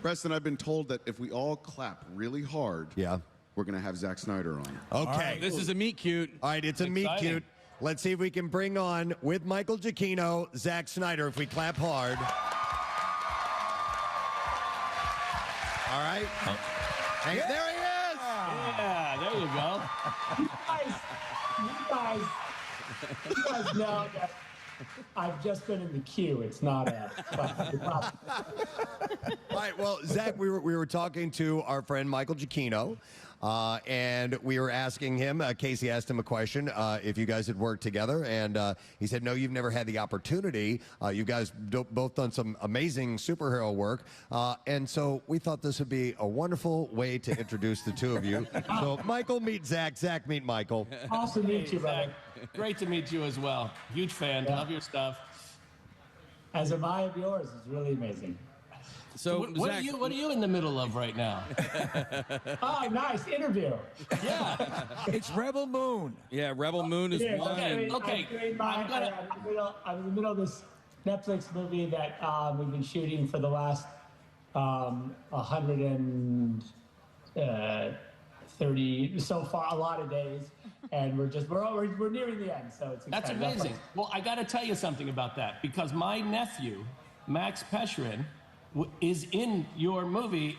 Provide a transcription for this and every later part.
Preston, I've been told that if we all clap really hard, we're going to have Zack Snyder on. Okay. Right, this is a meet cute. All right, it's a meet cute. Let's see if we can bring on, with Michael Giacchino, Zack Snyder, if we clap hard. All right. Hey, there he is! Yeah, there you go. You guys know that I've just been in the queue. It's not a... All right, well, Zach, we were talking to our friend Michael Giacchino, and we were asking him, Casey asked him a question, if you guys had worked together, and he said, no, you've never had the opportunity. You guys both done some amazing superhero work, and so we thought this would be a wonderful way to introduce the two of you. So Michael, meet Zach. Zach, meet Michael. Awesome to meet you, brother. Great to meet you as well. Huge fan. Yeah. Love your stuff. As am I of yours. It's really amazing. So what are you in the middle of right now? Oh, nice interview. Yeah. It's Rebel Moon. Yeah, Rebel Moon is one. Okay. I'm in the middle of this Netflix movie that we've been shooting for the last 130 so far, a lot of days, and we're nearing the end. So it's That's exciting. amazing. Well, I got to tell you something about that, because my nephew, Max Peschrin, is in your movie.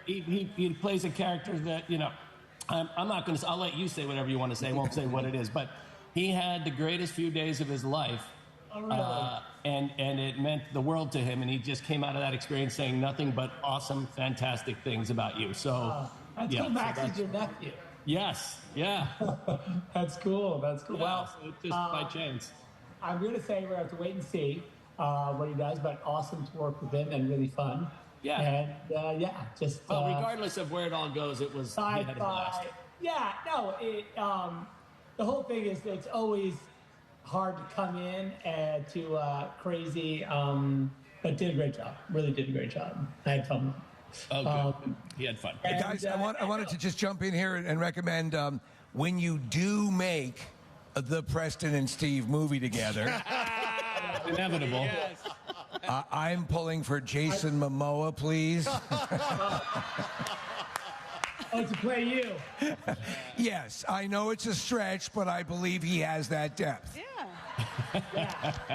He plays a character that, you know, I'm not going to, I'll let you say whatever you want to say. I won't say what it is, but he had the greatest few days of his life. Oh, really? And it meant the world to him, and he just came out of that experience saying nothing but awesome, fantastic things about you. So that's cool. Max is your nephew. Yes, yeah. That's cool. That's cool. Yeah, Well, so it's just by chance. I'm going to say we're going to have to wait and see what he does, but awesome to work with him and really fun. Yeah. And just. Well, regardless of where it all goes, it was. Sci-fi. Yeah, no, the whole thing is it's always hard to come in to crazy, but did a great job. Really did a great job. I had fun. Oh, good. He had fun. Hey, guys, I wanted to just jump in here and recommend when you do make the Preston and Steve movie together. Inevitable. Yes. I'm pulling for Jason Momoa, please. Oh, to play you. Yes, I know it's a stretch, but I believe he has that depth. Yeah.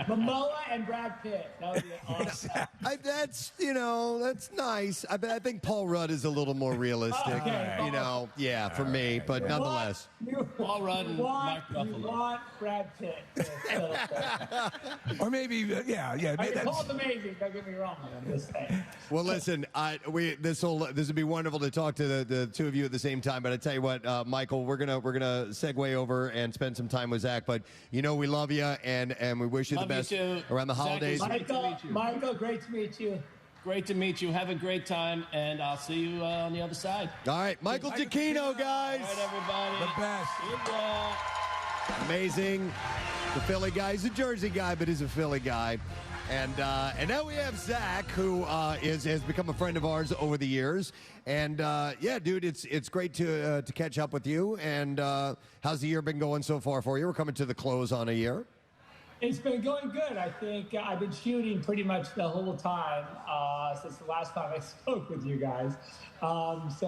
Momoa and Brad Pitt. That would be awesome. That's nice. I think Paul Rudd is a little more realistic. Okay. For me, but nonetheless. Paul Rudd and Mark Ruffalo. You want Brad Pitt. Or maybe, Paul's amazing. Don't get me wrong. I'm just saying. Well, listen, this would be wonderful to talk to the two of you at the same time. But I tell you what, Michael, we're gonna segue over and spend some time with Zach. But we love you and we wish you the best around the holidays. Michael, great to meet you. Great to meet you. Have a great time, and I'll see you on the other side. All right, Michael Giacchino, guys. All right, everybody. The best. Amazing. The Philly guy. He's a Jersey guy, but he's a Philly guy. And now we have Zach, who has become a friend of ours over the years. And dude, it's great to catch up with you. And how's the year been going so far for you? We're coming to the close on a year. It's been going good. I think I've been shooting pretty much the whole time since the last time I spoke with you guys. It's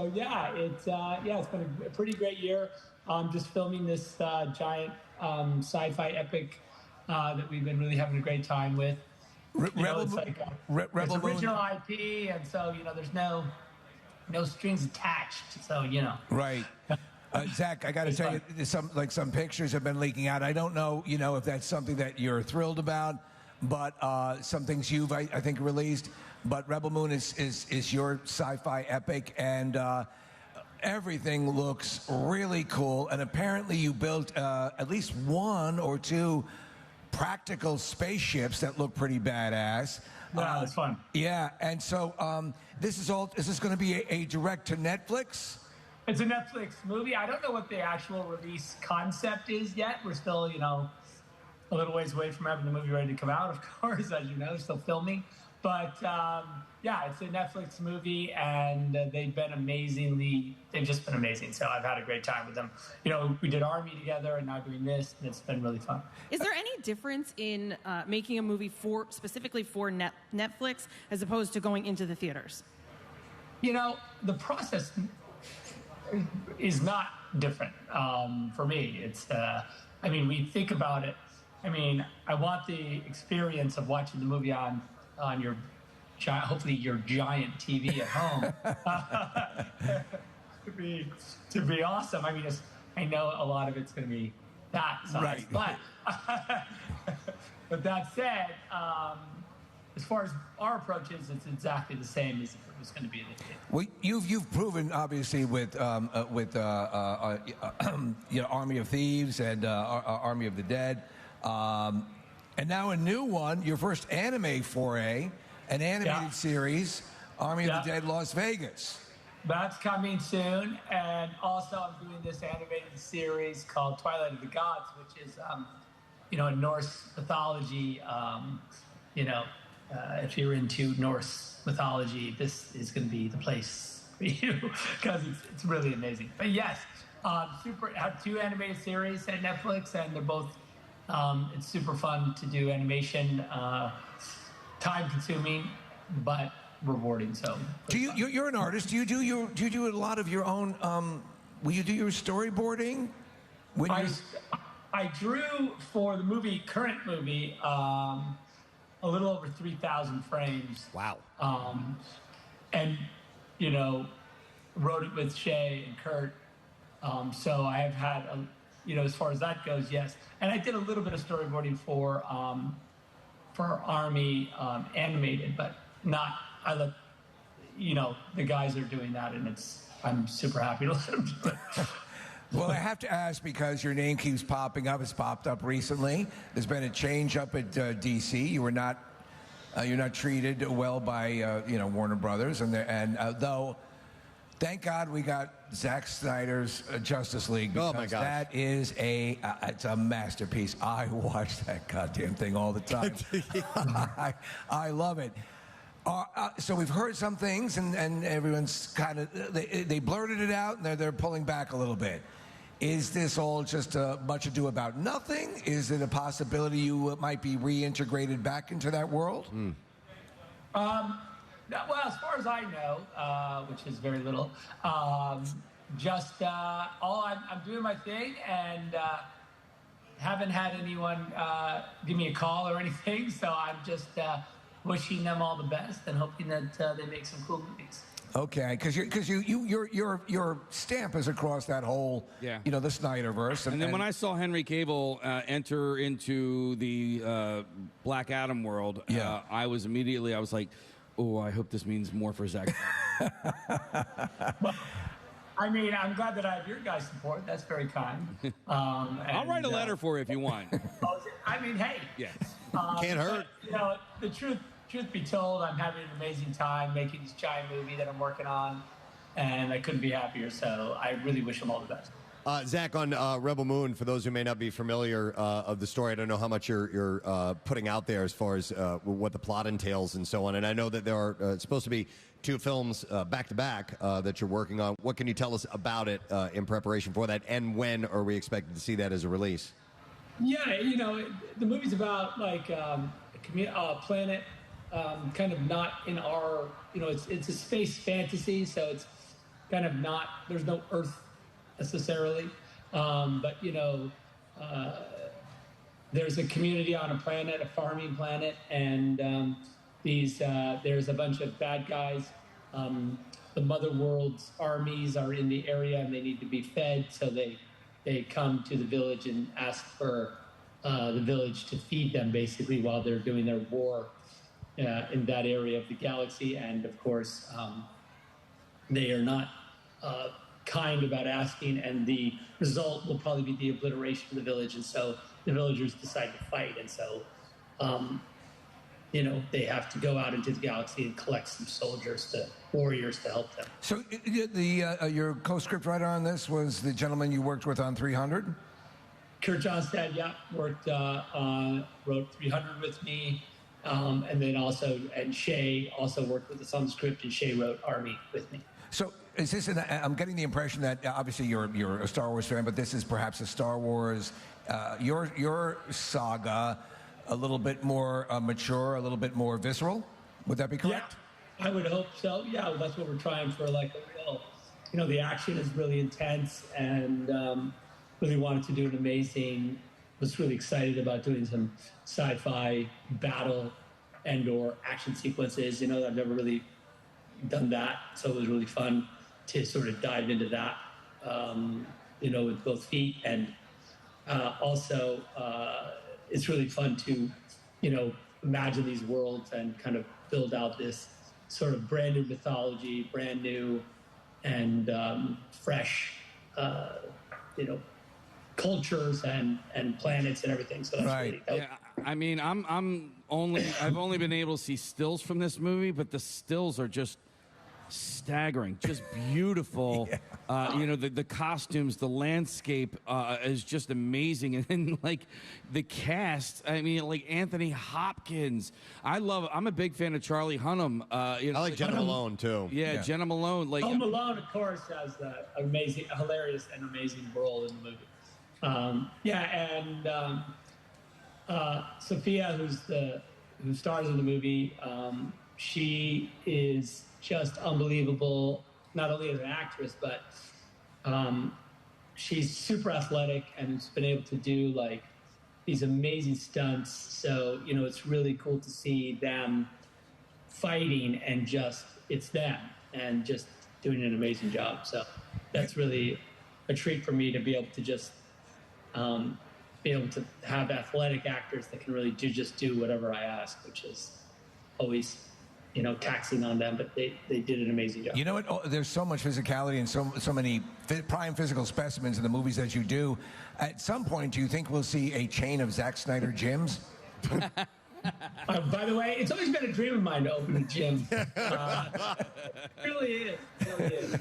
been a pretty great year. Just filming this giant sci-fi epic that we've been really having a great time with. It's original IP, and so there's no strings attached. So Right. Zach, I got to tell you, some pictures have been leaking out. I don't know, if that's something that you're thrilled about, but some things you've, I think, released. But Rebel Moon is your sci-fi epic, and everything looks really cool. And apparently you built at least one or two practical spaceships that look pretty badass. Yeah, it's fun. Yeah, and so is this going to be a direct to Netflix? It's a Netflix movie. I don't know what the actual release concept is yet. We're still, a little ways away from having the movie ready to come out, of course, as you know, still filming. But, it's a Netflix movie, and they've just been amazing. So I've had a great time with them. We did Army together, and now doing this, and it's been really fun. Is there any difference in making a movie specifically for Netflix as opposed to going into the theaters? The process is not different for me. It's, we think about it. I want the experience of watching the movie on your, hopefully your giant TV at home to be awesome. I know a lot of it's going to be that size, right. But that said, as far as our approach is, it's exactly the same as if it was going to be in the theater. Well, you've proven obviously with Army of Thieves and Army of the Dead, and now a new one, your first anime foray, an animated series, Army of the Dead Las Vegas. That's coming soon, and also I'm doing this animated series called Twilight of the Gods, which is in Norse mythology. If you're into Norse mythology, this is going to be the place for you because it's really amazing. But yes, I have 2 animated series at Netflix, and they're both. It's super fun to do animation, time consuming, but rewarding. So, you're an artist? Do you do a lot of your own? Will you do your storyboarding? I drew for the current movie, a little over 3,000 frames. Wow. And wrote it with Shay and Kurt. So I have had as far as that goes, yes. And I did a little bit of storyboarding for Army animated, but not. I let the guys are doing that, and I'm super happy to let them do it. Well, I have to ask because your name keeps popping up. It's popped up recently. There's been a change up at DC. You're not treated well by Warner Brothers, and though. Thank God we got Zack Snyder's Justice League because that is it's a masterpiece. I watch that goddamn thing all the time. I love it. So we've heard some things, and everyone's kind of they blurted it out, and they're pulling back a little bit. Is this all just much ado about nothing? Is it a possibility you might be reintegrated back into that world? Well, as far as I know, which is very little, I'm doing my thing, and haven't had anyone give me a call or anything. So I'm just wishing them all the best and hoping that they make some cool movies. Okay, because your stamp is across that whole, the Snyderverse. And then when I saw Henry Cavill enter into the Black Adam world, I was like, oh, I hope this means more for Zack. Well, I'm glad that I have your guys' support. That's very kind. I'll write a letter for you if you want. Hey. Yes. Can't hurt. But, the truth be told, I'm having an amazing time making this giant movie that I'm working on, and I couldn't be happier. So I really wish them all the best. Zach, on Rebel Moon, for those who may not be familiar of the story, I don't know how much you're putting out there as far as what the plot entails and so on. And I know that there are supposed to be 2 films back-to-back that you're working on. What can you tell us about it in preparation for that, and when are we expected to see that as a release? Yeah, the movie's about a planet, kind of not in our, it's a space fantasy, so it's kind of not, there's no Earth necessarily, but there's a community on a planet, a farming planet, and there's a bunch of bad guys. The Mother World's armies are in the area, and they need to be fed, so they come to the village and ask for the village to feed them, basically, while they're doing their war in that area of the galaxy. And of course, they are not kind about asking, and the result will probably be the obliteration of the village. And so the villagers decide to fight, and so they have to go out into the galaxy and collect some warriors to help them. So your co-script writer on this was the gentleman you worked with on 300? Kurt Johnstad, wrote 300 with me, and then and Shay also worked with us on the script, and Shay wrote Army with me. So is this? I'm getting the impression that obviously you're a Star Wars fan, but this is perhaps a Star Wars, your saga, a little bit more mature, a little bit more visceral. Would that be correct? I would hope so. Yeah, that's what we're trying for. Like a real, the action is really intense, and really wanted to do an amazing. Was really excited about doing some sci-fi battle and/or action sequences. I've never really done that, so it was really fun to sort of dive into that. With both feet, and also it's really fun to, imagine these worlds and kind of build out this sort of brand new mythology, brand new and fresh, cultures and planets and everything. So that's Right. really I mean, I've only been able to see stills from this movie, but the stills are just staggering, just beautiful. The costumes, the landscape is just amazing, and then like the cast. I mean, like Anthony Hopkins. I'm a big fan of Charlie Hunnam. I like Jenna Malone too. Yeah, Jenna Malone. Like Home Alone, of course, has an amazing, hilarious, and amazing role in the movie. Sophia, who stars in the movie, she is just unbelievable, not only as an actress, but she's super athletic and has been able to do like these amazing stunts. So, it's really cool to see them fighting and it's them and just doing an amazing job. So that's really a treat for me to be able to just be able to have athletic actors that can really do whatever I ask, which is always taxing on them, but they did an amazing job. You know what? Oh, there's so much physicality and so many prime physical specimens in the movies that you do. At some point, do you think we'll see a chain of Zack Snyder gyms? By the way, it's always been a dream of mine to open a gym. It really is. It really is.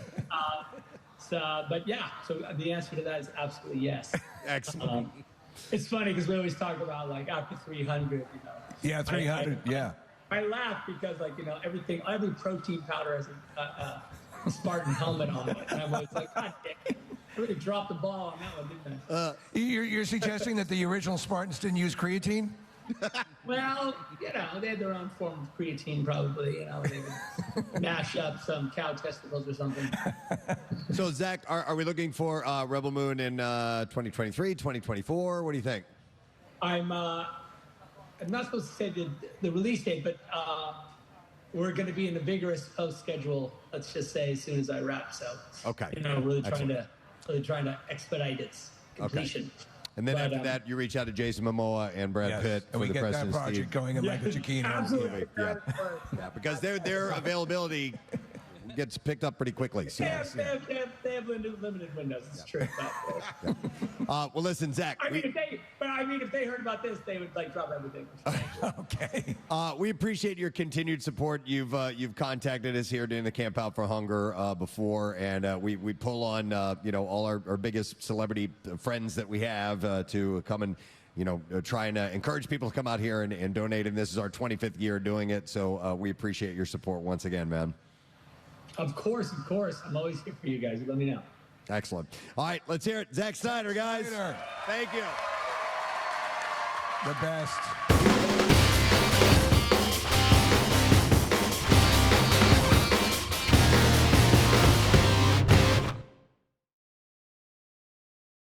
But yeah, so the answer to that is absolutely yes. Excellent. It's funny because we always talk about like after 300, Yeah, 300. Yeah. I laugh because every protein powder has a Spartan helmet on it, and I'm always like, God damn it, I really dropped the ball on that one, didn't I? You're suggesting that the original Spartans didn't use creatine? Well, they had their own form of creatine, probably. They would mash up some cow testicles or something. So, Zach, are we looking for Rebel Moon in 2023, 2024? What do you think? I'm not supposed to say the release date, but we're going to be in a vigorous post schedule. Let's just say as soon as I wrap. So, okay, really trying to expedite its completion. Okay. And then after that, you reach out to Jason Momoa and Brad Pitt and we for the get Preston that project Steve. going in Michael Giacchino. Absolutely. Yeah, because their availability gets picked up pretty quickly. So. They have limited windows. It's true. Well, listen, Zach. If they heard about this, they would drop everything. Okay. We appreciate your continued support. You've contacted us here during the Camp Out for Hunger before, and we pull on all our biggest celebrity friends that we have to come and try and encourage people to come out here and donate. And this is our 25th year doing it, so we appreciate your support once again, man. Of course. I'm always here for you guys. Let me know. Excellent. All right, let's hear it. Zack Snyder, guys. Snyder. Thank you. The best.